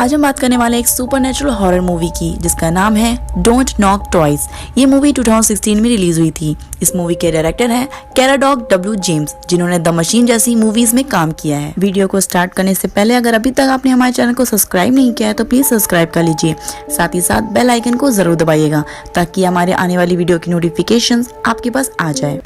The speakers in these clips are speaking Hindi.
आज हम बात करने वाले एक सुपरनैचुरल हॉरर मूवी की जिसका नाम है डोंट नॉक ट्वाइस। ये मूवी 2016 में रिलीज हुई थी। इस मूवी के डायरेक्टर हैं कैराडॉग डब्ल्यू जेम्स, जिन्होंने द मशीन जैसी मूवीज में काम किया है। वीडियो को स्टार्ट करने से पहले अगर अभी तक आपने हमारे चैनल को सब्सक्राइब नहीं किया है तो प्लीज सब्सक्राइब कर लीजिए। साथ ही साथ बेल आइकन को जरूर दबाइएगा ताकि हमारे आने वाली वीडियो की नोटिफिकेशन आपके पास आ जाए।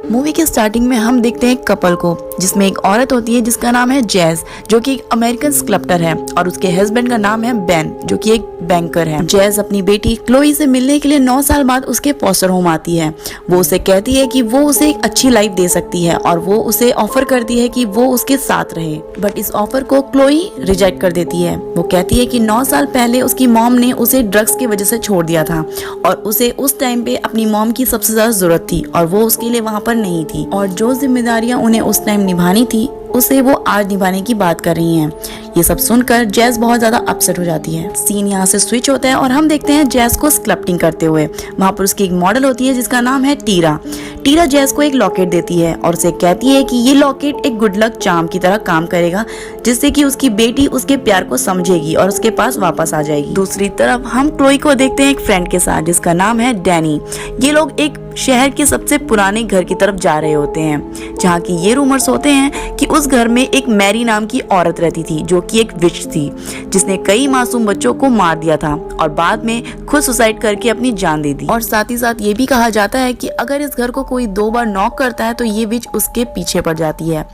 मूवी के स्टार्टिंग में हम देखते हैं एक कपल को, जिसमें एक औरत होती है जिसका नाम है जैज, जो कि एक अमेरिकन स्कल्प्टर है, और उसके हस्बैंड का नाम है बेन, जो कि एक बैंकर है। जैज अपनी बेटी क्लोई से मिलने के लिए 9 साल बाद उसके फॉस्टर होम आती है। वो उसे कहती है कि वो उसे एक अच्छी लाइफ दे सकती है और वो उसे ऑफर करती है कि वो उसके साथ रहे, बट इस ऑफर को क्लोई रिजेक्ट कर देती है। वो कहती है कि 9 साल पहले उसकी मॉम ने उसे ड्रग्स की वजह से छोड़ दिया था और उसे उस टाइम पे अपनी मॉम की सबसे ज्यादा जरूरत थी और वो उसके लिए वहाँ पर नहीं थी, और जो जिम्मेदारियां उन्हें उस टाइम निभानी थी उसे वो आज निभाने की बात कर रही हैं। ये सब सुनकर जैज बहुत ज्यादा अपसेट हो जाती है। सीन यहाँ से स्विच होता है और हम देखते हैं जैज को स्कल्प्टिंग करते हुए। वहाँ पर उसकी एक मॉडल होती है जिसका नाम है टीरा। टीरा जैज को एक लॉकेट देती है और उसे कहती है कि ये लॉकेट एक गुड लक चार्म की तरह काम करेगा, जिससे कि उसकी बेटी उसके प्यार को समझेगी और उसके पास वापस आ जाएगी। दूसरी तरफ हम क्लोई को देखते हैं एक फ्रेंड के साथ जिसका नाम है डैनी। ये लोग एक शहर के सबसे पुराने घर की तरफ जा रहे होते हैं, जहाँ की ये रूमर्स होते हैं कि उस घर में एक मैरी नाम की औरत रहती थी, जो कि एक विच थी, जिसने कई मासूम बच्चों को मार दिया था और बाद में खुद सुसाइड करके अपनी जान दे दी। और साथ ही साथ ये भी कहा जाता है कि अगर इस घर को कोई 2 बार नॉक करता है तो ये विच उसके पीछे पड़ जाती है।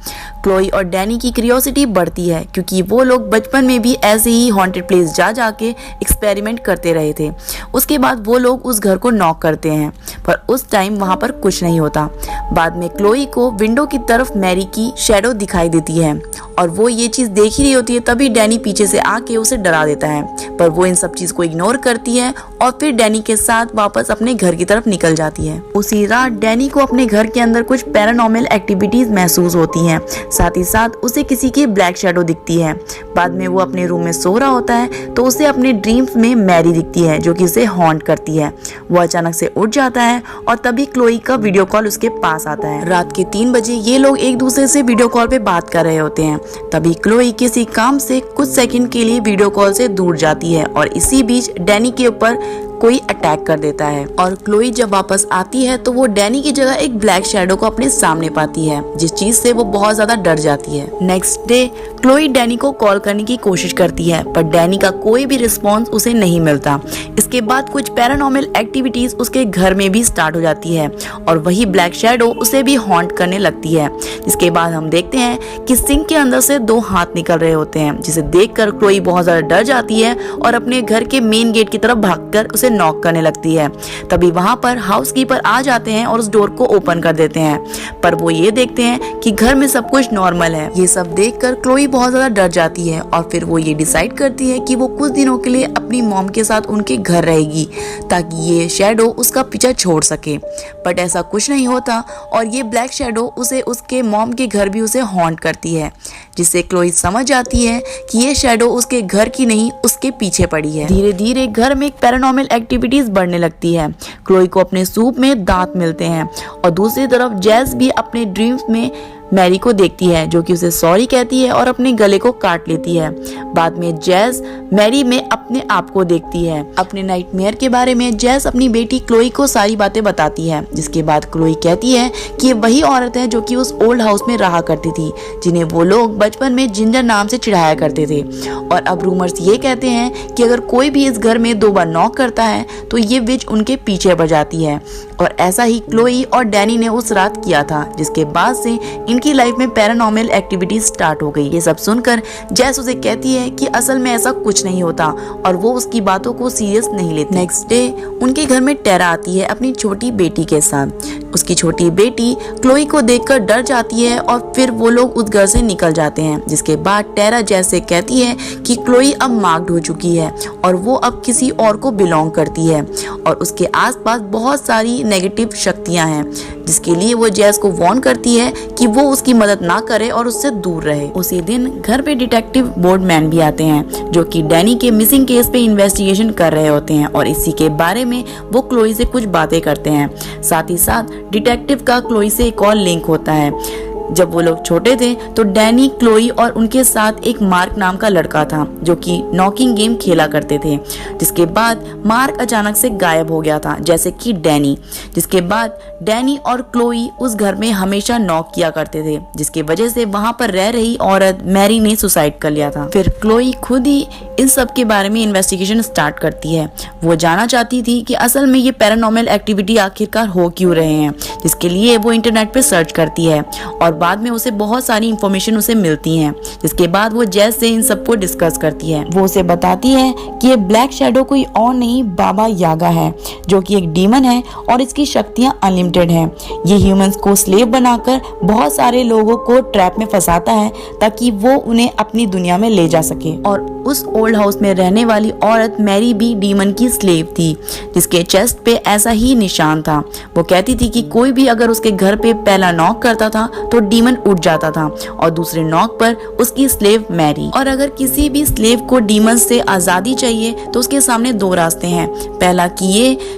क्लोई और डैनी की क्यूरियोसिटी बढ़ती है क्योंकि वो लोग बचपन में भी ऐसे ही हॉन्टेड प्लेस जा जाके एक्सपेरिमेंट करते रहे थे। उसके बाद वो लोग उस घर को नॉक करते हैं, पर उस टाइम वहाँ पर कुछ नहीं होता। बाद में क्लोई को विंडो की तरफ मैरी की शैडो दिखाई देती है और वो ये चीज देख ही रही होती है, तभी डैनी पीछे से आके उसे डरा देता है, पर वो इन सब चीज को इग्नोर करती है और फिर डैनी के साथ वापस अपने घर की तरफ निकल जाती है। उसी रात डैनी को अपने घर के अंदर कुछ पैरानॉर्मल एक्टिविटीज महसूस होती हैं। साथ ही साथ उसे किसी की ब्लैक शैडो दिखती है। बाद में वो अपने रूम में सो रहा होता है तो उसे अपने ड्रीम्स में मैरी दिखती है, जो कि उसे हॉन्ट करती है। वो अचानक से उठ जाता है और तभी क्लोई का वीडियो कॉल उसके पास आता है। रात के 3 बजे ये लोग एक दूसरे से वीडियो कॉल पे बात कर रहे होते हैं। तभी क्लोई किसी काम से कुछ सेकंड के लिए वीडियो कॉल से दूर जाती है और इसी बीच डैनी के ऊपर कोई अटैक कर देता है, और क्लोई जब वापस आती है तो वो डैनी की जगह एक ब्लैक शैडो को अपने सामने पाती है, जिस चीज से वो बहुत ज्यादा डर जाती है। नेक्स्ट डे क्लोई डैनी को कॉल करने की कोशिश करती है, पर डैनी का कोई भी रिस्पॉन्स उसे नहीं मिलता। इसके बाद कुछ पैरानॉर्मल एक्टिविटीज उसके घर में भी स्टार्ट हो जाती है और वही ब्लैक शैडो उसे भी हॉन्ट करने लगती है। इसके बाद हम देखते हैं कि सिंक के अंदर से 2 हाथ निकल रहे होते हैं, जिसे देखकर क्लोई बहुत ज्यादा डर जाती है और अपने घर के मेन गेट की तरफ भागकर उसे नॉक करने लगती है। तभी वहां पर हाउसकीपर आ जाते हैं और उस डोर को ओपन कर देते हैं, पर वो ये देखते हैं कि घर में सब कुछ नॉर्मल है। ये सब देखकर क्लोई बहुत ज्यादा डर जाती है और फिर वो ये डिसाइड करती है कि वो कुछ दिनों के लिए अपनी मॉम के साथ उनके घर रहेगी ताकि ये शैडो उसका पीछा छोड़ सके, बट ऐसा कुछ नहीं होता और ये ब्लैक शैडो उसे उसके मॉम के घर भी उसे हॉन्ट करती है, जिससे क्लोई समझ जाती है कि ये शैडो उसके घर की नहीं उसके पीछे पड़ी है। धीरे धीरे घर में एक पैरानॉर्मल एक्टिविटीज बढ़ने लगती है। क्लोई को अपने सूप में दांत मिलते हैं और दूसरी तरफ जैज भी अपने ड्रीम्स में मैरी को देखती है, जो कि उसे सॉरी कहती है और अपने गले को काट लेती है। बाद में जैज मैरी में अपने आप को देखती है। अपने नाइटमेयर के बारे में जैज अपनी बेटी क्लोई को सारी बातें बताती है, जिसके बाद क्लोई कहती है कि ये वही औरत है जो कि उस ओल्ड हाउस में रहा करती थी, जिन्हें वो लोग बचपन में जिंजर नाम से चिढ़ाया करते थे। और अब रूमर्स ये कहते हैं कि अगर कोई भी इस घर में 2 बार नॉक करता है तो ये विच उनके पीछे पड़ जाती है, और ऐसा ही क्लोई और डैनी ने उस रात किया था, जिसके बाद से इनकी लाइफ में पैरानॉर्मल एक्टिविटीज स्टार्ट हो गई। ये सब सुनकर जैस उसे कहती है कि असल में ऐसा कुछ नहीं होता और वो उसकी बातों को सीरियस नहीं लेती। नेक्स्ट डे उनके घर में टेरा आती है अपनी छोटी बेटी के साथ। उसकी छोटी बेटी क्लोई को देखकर डर जाती है और फिर वो लोग उस घर से निकल जाते हैं, जिसके बाद टेरा जैस से कहती है कि क्लोई अब मार्क्ड हो चुकी है और वो अब किसी और को बिलोंग करती है और उसके आसपास बहुत सारी नेगेटिव शक्तियां हैं, जिसके लिए वो जैज को वार्न करती है कि वो उसकी मदद ना करे और उससे दूर रहे। उसी दिन घर पे डिटेक्टिव बोर्डमैन भी आते हैं जो कि डैनी के मिसिंग केस पे इन्वेस्टिगेशन कर रहे होते हैं और इसी के बारे में वो क्लोई से कुछ बातें करते हैं। साथ ही साथ डिटेक्टिव का क्लोई से एक और लिंक होता है। जब वो लोग छोटे थे तो डैनी, क्लोई और उनके साथ एक मार्क नाम का लड़का था जो कि नॉकिंग गेम खेला करते थे, जिसके बाद मार्क अचानक से गायब हो गया था जैसे कि डैनी। जिसके बाद डैनी और क्लोई उस घर में हमेशा नॉक किया करते थे, जिसकी वजह से वहां पर रह रही औरत मैरी ने सुसाइड कर लिया था। फिर क्लोई खुद ही इन सब के बारे में इन्वेस्टिगेशन स्टार्ट करती है। वो जानना चाहती थी कि असल में ये पैरानॉर्मल एक्टिविटी आखिरकार हो क्यों रहे हैं, जिसके लिए वो इंटरनेट पे सर्च करती है और बाद में उसे बहुत सारी इंफॉर्मेशन उसे मिलती हैं। जिसके बाद वो जैज से इन सबको डिस्कस करती है। वो उसे बताती है कि ये ब्लैक शैडो कोई और नहीं बाबा यागा है, जो कि एक डीमन है और इसकी शक्तियां अनलिमिटेड हैं। ये ह्यूमंस को स्लेव बनाकर बहुत सारे लोगों को ट्रैप में फंसाता है ताकि वो उन्हें अपनी दुनिया में ले जा सके। और उस ओल्ड हाउस में रहने वाली औरत मैरी भी डीमन की स्लेव थी, जिसके चेस्ट पे ऐसा ही निशान था। वो कहती थी कि कोई भी अगर उसके घर पे पहला नॉक करता था तो डीमन उठ जाता था और दूसरे नॉक पर उसकी स्लेव मैरी। और अगर किसी भी स्लेव को डीमन से आजादी चाहिए तो उसके सामने दो रास्ते हैं। पहला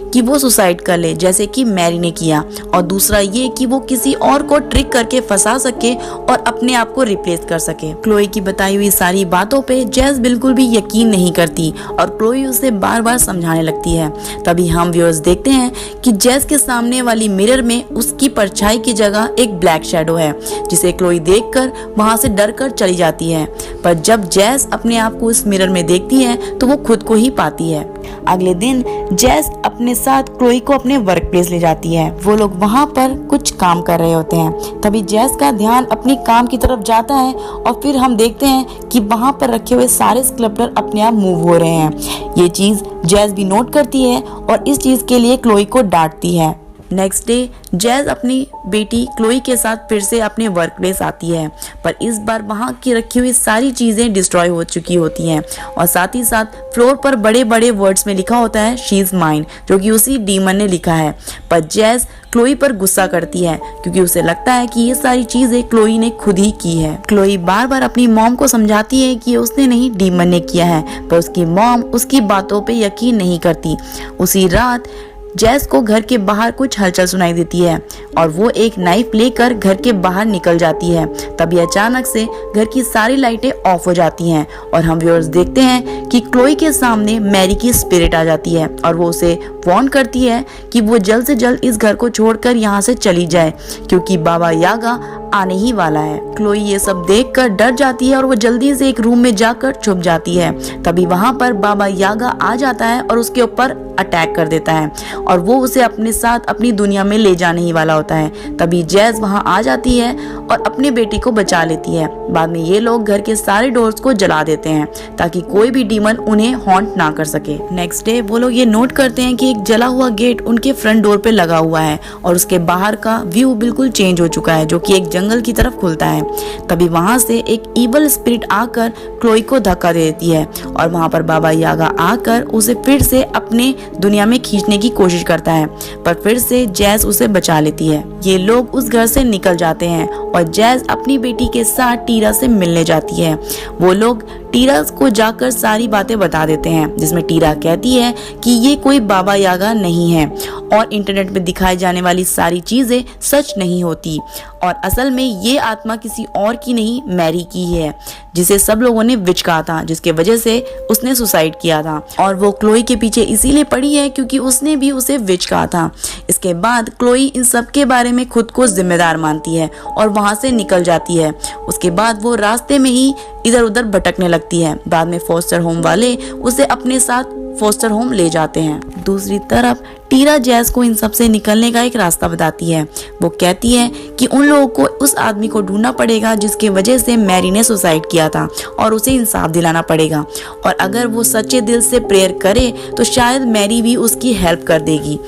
कि वो सुसाइड कर ले जैसे कि मैरी ने किया, और दूसरा ये कि वो किसी और को ट्रिक करके फंसा सके और अपने आप को रिप्लेस कर सके। क्लोई की बताई हुई सारी बातों पे जैज बिल्कुल भी यकीन नहीं करती और क्लोई उसे बार बार समझाने लगती है। तभी हम व्यूअर्स देखते हैं कि जैज के सामने वाली मिरर में उसकी परछाई की जगह एक ब्लैक शैडो है, जिसे क्लोई देखकर वहां से डर कर चली जाती है। पर जब जैज अपने आप को इस मिरर में देखती है तो वो खुद को ही पाती है। अगले दिन जैज अपने साथ क्लोई को अपने वर्क प्लेस ले जाती है। वो लोग वहां पर कुछ काम कर रहे होते हैं। तभी जैज का ध्यान अपनी काम की तरफ जाता है और फिर हम देखते हैं कि वहां पर रखे हुए सारे स्कल्पचर अपने आप मूव हो रहे हैं। ये चीज जैज भी नोट करती है और इस चीज के लिए क्लोई को डांटती है। नेक्स्ट डे जैज अपनी बेटी क्लोई के साथ फिर से अपने वर्क प्लेस आती है, पर इस बार वहां की रखी हुई सारी चीजें डिस्ट्रॉय हो चुकी होती हैं और साथ ही साथ फ्लोर पर बड़े बड़े वर्ड्स में लिखा होता है शी इज माइन, जो कि उसी डीमन ने लिखा है। पर जैज क्लोई पर गुस्सा करती है क्योंकि उसे लगता है कि ये सारी चीजें क्लोई ने खुद ही की है। क्लोई बार बार अपनी मॉम को समझाती है कि उसने नहीं डीमन ने किया है, पर उसकी मॉम उसकी बातों पे यकीन नहीं करती। उसी रात जैज को घर के बाहर कुछ हलचल सुनाई देती है और वो एक नाइफ लेकर घर के बाहर निकल जाती है। तभी अचानक से घर की सारी लाइटें ऑफ हो जाती हैं और हम व्यूअर्स देखते हैं कि क्लोई के सामने मैरी की स्पिरिट आ जाती है और वो उसे वार्न करती है कि वो जल्द से जल्द इस घर को छोड़कर यहाँ से चली जाए क्योंकि बाबा यागा आने ही वाला है। क्लोई ये सब देखकर डर जाती है और वो जल्दी से एक रूम में जाकर छुप जाती है। तभी वहां पर बाबा यागा आ जाता है और उसके ऊपर अटैक कर देता है और वो उसे अपने साथ अपनी दुनिया में ले जाने ही वाला होता है। तभी जैज वहां आ जाती है और अपनी बेटी को बचा लेती है। बाद में ये लोग घर के सारे डोर्स को जला देते हैं ताकि कोई भी डीमन उन्हें हॉन्ट ना कर सके। नेक्स्ट डे वो लोग ये नोट करते हैं कि एक जला हुआ गेट उनके फ्रंट डोर पे लगा हुआ है और उसके बाहर का व्यू बिल्कुल चेंज हो चुका है, जो कि एक जंगल की तरफ खुलता है। तभी वहां से एक इवल स्पिरिट आकर क्लोई को धक्का दे देती है और वहां पर बाबा यागा आकर उसे फिर से अपने दुनिया में खींचने की कोशिश करता है, पर फिर से जैज उसे बचा लेती है। ये लोग उस घर से निकल जाते हैं और जैज अपनी बेटी के साथ टीरा से मिलने जाती है। वो लोग टीरा को जाकर सारी बातें बता देते हैं, जिसमें टीरा कहती है कि ये कोई बाबा यागा नहीं है और इंटरनेट पे दिखाई जाने वाली सारी चीजें सच नहीं होती और असल में ये आत्मा किसी और की नहीं मैरी की है, जिसे सब लोगों ने विच कहा था, जिसके वजह से उसने सुसाइड किया था और वो क्लोई के पीछे इसीलिए पड़ी है क्योंकि उसने भी उसे विच कहा था। इसके बाद क्लोई इन सब के बारे में खुद को जिम्मेदार मानती है और वहां से निकल जाती है। उसके बाद वो रास्ते में ही इधर उधर भटकने लगती है। बाद में फोस्टर होम वाले उसे अपने साथ फोस्टर होम ले जाते हैं। दूसरी तरफ टीरा जैज को इन सब से निकलने का एक रास्ता बताती है। वो कहती है कि उन लोगों को उस आदमी को ढूंढना पड़ेगा जिसके वजह से मैरी ने सुसाइड किया था और उसे इंसाफ दिलाना पड़ेगा, और अगर वो सच्चे दिल से प्रेयर करे तो शायद मैरी भी उसकी हेल्प कर देगी।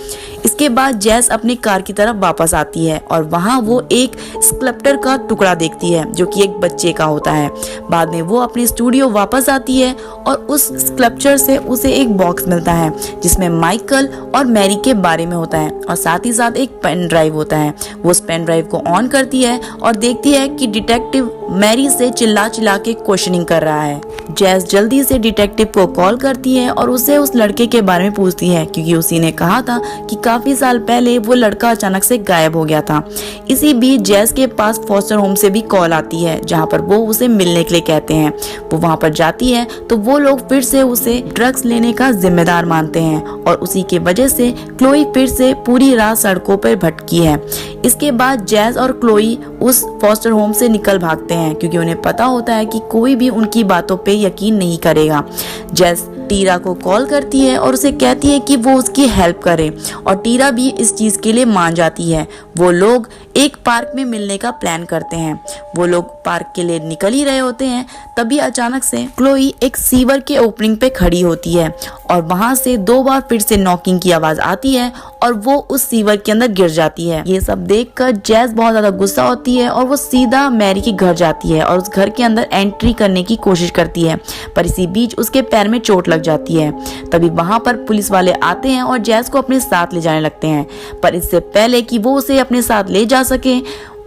इसके बाद जैस अपनी कार की तरफ वापस आती है और वहाँ वो एक स्कल्पटर का टुकड़ा देखती है जो कि एक बच्चे का होता है। बाद में वो अपनी स्टूडियो वापस आती है और उस स्कल्पचर से उसे एक बॉक्स मिलता है जिसमें माइकल और मैरी के बारे में होता है और साथ ही साथ एक पेन ड्राइव होता है। वो उस पेन ड्राइव को ऑन करती है और देखती है कि डिटेक्टिव मैरी से चिल्ला चिल्ला के क्वेश्चनिंग कर रहा है। जैस जल्दी से डिटेक्टिव को कॉल करती है और उसे उस लड़के के बारे में पूछती है क्योंकि उसी ने कहा था कि काफी साल पहले वो लड़का अचानक से गायब हो गया था। इसी बीच जैस के पास फॉस्टर होम से भी कॉल आती है जहाँ पर वो उसे मिलने के लिए कहते हैं। वो वहाँ पर जाती है तो वो लोग फिर से उसे ड्रग्स लेने का जिम्मेदार मानते हैं और उसी के वजह से क्लोई फिर से पूरी रात सड़कों पर भटकी है। इसके बाद जैस और क्लोई उस फॉस्टर होम से निकल भागते हैं क्योंकि उन्हें पता होता है कि कोई भी उनकी बातों पे यकीन नहीं करेगा। जैस टीरा को कॉल करती है और उसे कहती है कि वो उसकी हेल्प करे और टीरा भी इस चीज के लिए मान जाती है। वो लोग एक पार्क में मिलने का प्लान करते हैं। वो लोग पार्क के लिए निकल ही रहे होते हैं तभी अचानक से क्लोई एक सीवर के ओपनिंग पे खड़ी होती है और वहां से 2 बार फिर से नॉकिंग की आवाज आती है और वो उस सीवर के अंदर गिर जाती है। ये सब देखकर जैस बहुत ज्यादा गुस्सा होती है और वो सीधा मैरी के घर जाती है और उस घर के अंदर एंट्री करने की कोशिश करती है पर इसी बीच उसके पैर में चोट लग जाती है। तभी वहां पर पुलिस वाले आते हैं और जैस को अपने साथ ले जाने लगते हैं पर इससे पहले कि वो उसे अपने साथ ले जा सके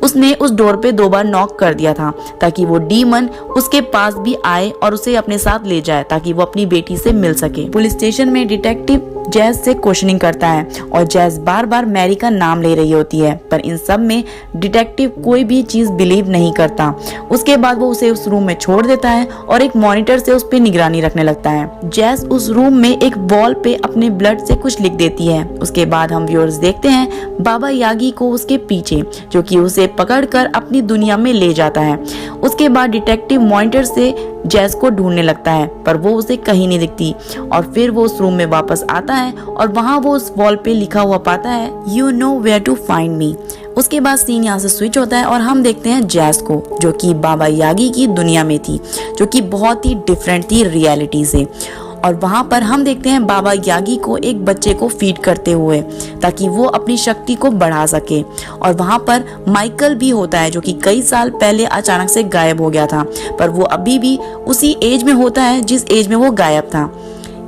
उसने उस डोर पे 2 बार नॉक कर दिया था ताकि वो डीमन उसके पास भी आए और उसे अपने साथ ले जाए ताकि वो अपनी बेटी से मिल सके। पुलिस स्टेशन में डिटेक्टिव जैस से क्वेश्चनिंग करता है और जैस बार बार मैरी का नाम ले रही होती है पर इन सब में डिटेक्टिव कोई भी चीज बिलीव नहीं करता। उसके बाद वो उसे उस रूम में छोड़ देता है और एक मॉनिटर से उस पर निगरानी रखने लगता है। जैस उस रूम में एक वॉल पे अपने ब्लड से कुछ लिख देती है। उसके बाद हम व्यूअर्स देखते हैं बाबा यागी को उसके पीछे जो कि उसे पकड़कर अपनी दुनिया में ले जाता है। उसके बाद डिटेक्टिव मॉनिटर से जैस को ढूंढने लगता है पर वो उसे कहीं नहीं दिखती और फिर वो उस रूम में वापस आता है और वहाँ वो उस वॉल पे लिखा हुआ पाता है you know where to find me. उसके बाद सीन यहाँ से स्विच होता है और हम देखते हैं जैस को जो कि बाबा यागी की दुनिया में थी जो कि बहुत ही डिफरेंट थी रियलिटी से। और वहाँ पर हम देखते हैं बाबा यागी को एक बच्चे को फीड करते हुए ताकि वो अपनी शक्ति को बढ़ा सके। और वहाँ पर माइकल भी होता है जो कि कई साल पहले अचानक से गायब हो गया था पर वो अभी भी उसी एज में होता है जिस एज में वो गायब था।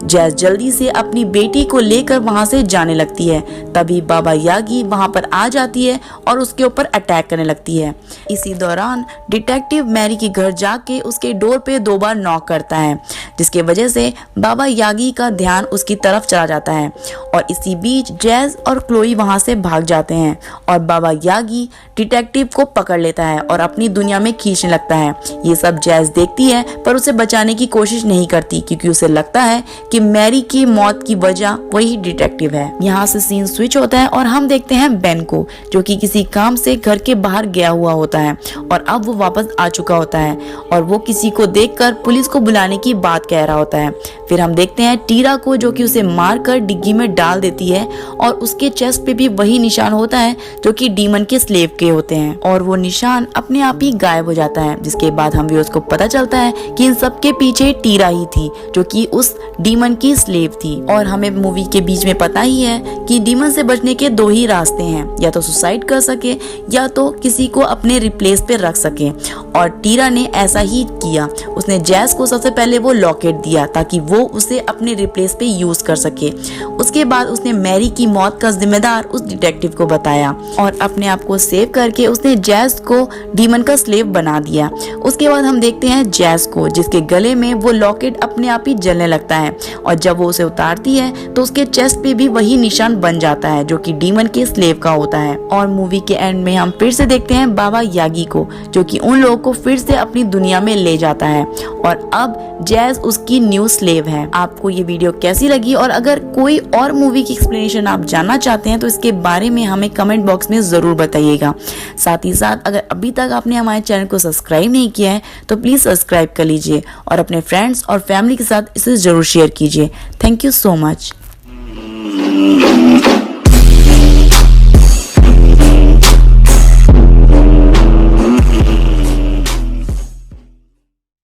जैस जल्दी से अपनी बेटी को लेकर वहां से जाने लगती है तभी बाबा यागी वहां पर आ जाती है और उसके ऊपर अटैक करने लगती है। इसी दौरान डिटेक्टिव मैरी के घर जाके उसके डोर पे 2 बार नॉक करता है जिसके वजह से बाबा यागी का ध्यान उसकी तरफ चला जाता है और इसी बीच जैस और क्लोई वहां से भाग जाते हैं और बाबा यागी डिटेक्टिव को पकड़ लेता है और अपनी दुनिया में खींचने लगता है। ये सब जैस देखती है पर उसे बचाने की कोशिश नहीं करती क्योंकि उसे लगता है कि मैरी की मौत की वजह वही डिटेक्टिव है। यहाँ से सीन स्विच होता है और हम देखते हैं बेन को जो कि किसी काम से घर के बाहर गया हुआ होता है और अब वो वापस आ चुका होता है और वो किसी को देखकर पुलिस को बुलाने की बात कह रहा होता है। फिर हम देखते हैं टीरा को जो कि उसे मारकर डिग्गी में डाल देती है और उसके चेस्ट पे भी वही निशान होता है जो कि डीमन के स्लेव के होते हैं और वो निशान अपने आप ही गायब हो जाता है। जिसके बाद हम भी उसको पता चलता है कि इन सब के पीछे टीरा ही थी जो कि उस डीमन की स्लेव थी। और हमें मूवी के बीच में पता ही है कि डीमन से बचने के 2 ही रास्ते हैं, या तो सुसाइड कर सके या तो किसी को अपने रिप्लेस पे रख सके और टीरा ने ऐसा ही किया। उसने जैस को सबसे पहले वो लॉकेट दिया ताकि वो उसे अपने रिप्लेस पे यूज कर सके। उसके बाद उसने मैरी की मौत का जिम्मेदार उस डिटेक्टिव को बताया और अपने आप को सेव करके उसने जैस को डीमन का स्लेव बना दिया। उसके बाद हम देखते हैं जैस को जिसके गले में वो लॉकेट अपने आप ही जलने लगता है और जब वो उसे उतारती है तो उसके चेस्ट पे भी वही निशान बन जाता है जो कि डीमन के स्लेव का होता है। और मूवी के एंड में हम फिर से देखते हैं बाबा यागी को जो कि उन लोगों को फिर से अपनी दुनिया में ले जाता है और अब जैस उसकी न्यू स्लेव है। आपको ये वीडियो कैसी लगी और अगर कोई और मूवी की एक्सप्लेनेशन आप जानना चाहते हैं तो इसके बारे में हमें कमेंट बॉक्स में जरूर बताइएगा। साथ ही साथ अगर अभी तक आपने हमारे चैनल को सब्सक्राइब नहीं किया है तो प्लीज सब्सक्राइब कर लीजिए और अपने फ्रेंड्स और फैमिली के साथ इसे जरूर शेयर कीजिए। Thank you so much.